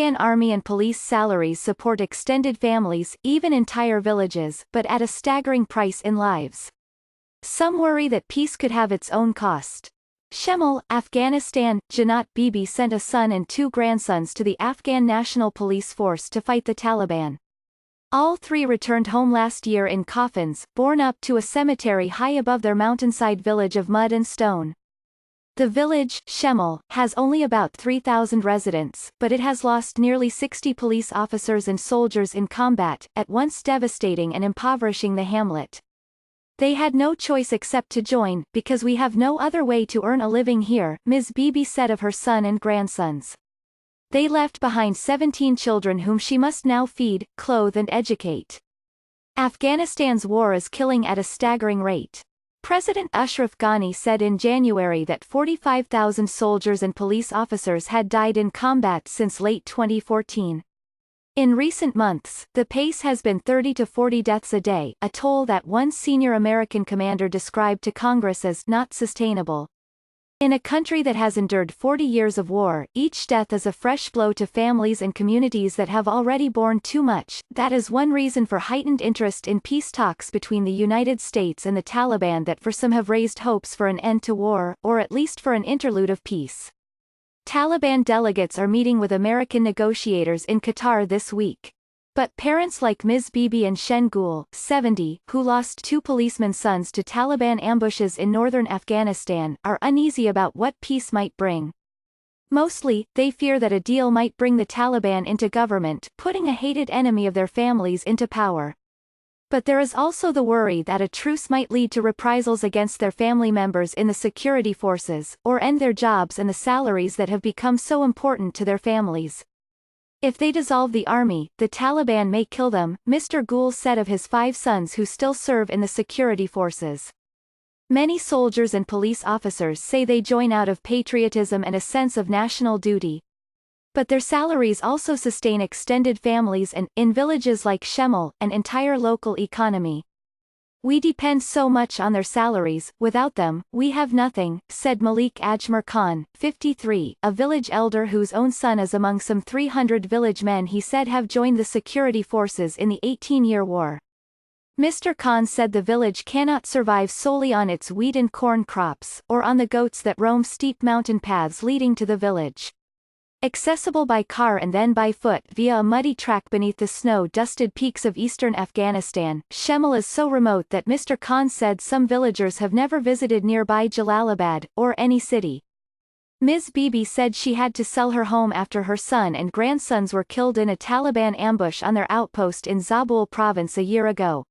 Afghan Army and police salaries support extended families, even entire villages, but at a staggering price in lives. Some worry that peace could have its own cost. Shemal, Afghanistan. Janat Bibi sent a son and 2 grandsons to the Afghan National Police Force to fight the Taliban. All 3 returned home last year in coffins, borne up to a cemetery high above their mountainside village of mud and stone. The village, Shemal, has only about 3,000 residents, but it has lost nearly 60 police officers and soldiers in combat, at once devastating and impoverishing the hamlet. They had no choice except to join, because we have no other way to earn a living here, Ms. Bibi said of her son and grandsons. They left behind 17 children whom she must now feed, clothe and educate. Afghanistan's war is killing at a staggering rate. President Ashraf Ghani said in January that 45,000 soldiers and police officers had died in combat since late 2014. In recent months, the pace has been 30 to 40 deaths a day, a toll that one senior American commander described to Congress as not sustainable. In a country that has endured 40 years of war, each death is a fresh blow to families and communities that have already borne too much. That is one reason for heightened interest in peace talks between the United States and the Taliban that for some have raised hopes for an end to war, or at least for an interlude of peace. Taliban delegates are meeting with American negotiators in Qatar this week. But parents like Ms. Bibi and Shen Gul, 70, who lost 2 policemen's sons to Taliban ambushes in northern Afghanistan, are uneasy about what peace might bring. Mostly, they fear that a deal might bring the Taliban into government, putting a hated enemy of their families into power. But there is also the worry that a truce might lead to reprisals against their family members in the security forces, or end their jobs and the salaries that have become so important to their families. If they dissolve the army, the Taliban may kill them, Mr. Gul said of his 5 sons who still serve in the security forces. Many soldiers and police officers say they join out of patriotism and a sense of national duty. But their salaries also sustain extended families and, in villages like Shemal, an entire local economy. We depend so much on their salaries, without them, we have nothing, said Malik Ajmer Khan, 53, a village elder whose own son is among some 300 village men he said have joined the security forces in the 18-year war. Mr. Khan said the village cannot survive solely on its wheat and corn crops, or on the goats that roam steep mountain paths leading to the village. Accessible by car and then by foot via a muddy track beneath the snow-dusted peaks of eastern Afghanistan, Shemal is so remote that Mr. Khan said some villagers have never visited nearby Jalalabad, or any city. Ms. Bibi said she had to sell her home after her son and grandsons were killed in a Taliban ambush on their outpost in Zabul province a year ago.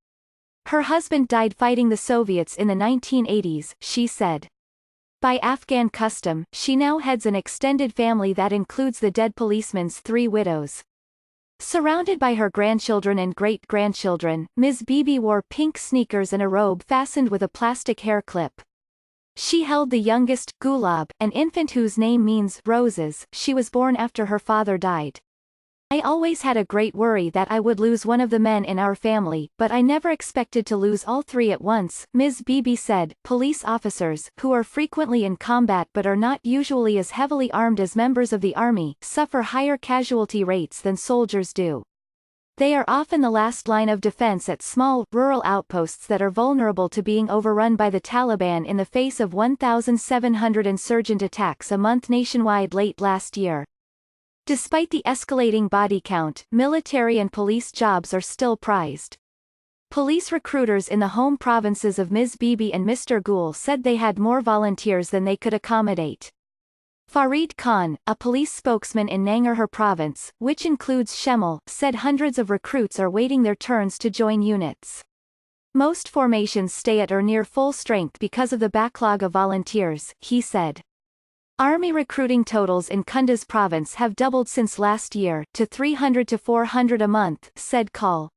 Her husband died fighting the Soviets in the 1980s, she said. By Afghan custom, she now heads an extended family that includes the dead policeman's 3 widows. Surrounded by her grandchildren and great-grandchildren, Ms. Bibi wore pink sneakers and a robe fastened with a plastic hair clip. She held the youngest, Gulab, an infant whose name means roses. She was born after her father died. I always had a great worry that I would lose one of the men in our family, but I never expected to lose all 3 at once, Ms. Bibi said. Police officers, who are frequently in combat but are not usually as heavily armed as members of the army, suffer higher casualty rates than soldiers do. They are often the last line of defense at small, rural outposts that are vulnerable to being overrun by the Taliban in the face of 1,700 insurgent attacks a month nationwide late last year. Despite the escalating body count, military and police jobs are still prized. Police recruiters in the home provinces of Ms. Bibi and Mr. Gul said they had more volunteers than they could accommodate. Farid Khan, a police spokesman in Nangarhar province, which includes Shemal, said hundreds of recruits are waiting their turns to join units. Most formations stay at or near full strength because of the backlog of volunteers, he said. Army recruiting totals in Kunduz province have doubled since last year, to 300 to 400 a month, said Kal.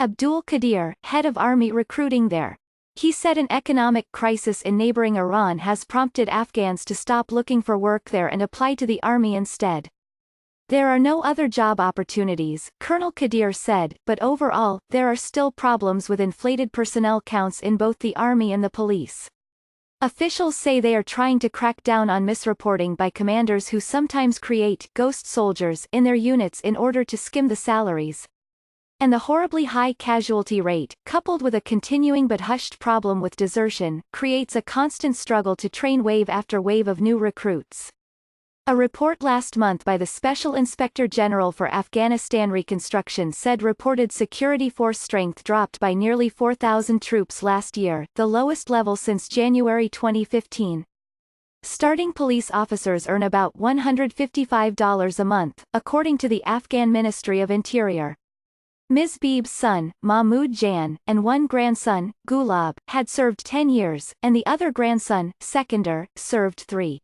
Abdul Qadir, head of army recruiting there. He said an economic crisis in neighboring Iran has prompted Afghans to stop looking for work there and apply to the army instead. There are no other job opportunities, Colonel Qadir said, but overall, there are still problems with inflated personnel counts in both the army and the police. Officials say they are trying to crack down on misreporting by commanders who sometimes create ghost soldiers in their units in order to skim the salaries. And the horribly high casualty rate, coupled with a continuing but hushed problem with desertion, creates a constant struggle to train wave after wave of new recruits. A report last month by the Special Inspector General for Afghanistan Reconstruction said reported security force strength dropped by nearly 4,000 troops last year, the lowest level since January 2015. Starting police officers earn about $155 a month, according to the Afghan Ministry of Interior. Ms. Beeb's son, Mahmoud Jan, and one grandson, Gulab, had served 10 years, and the other grandson, Sekandar, served 3.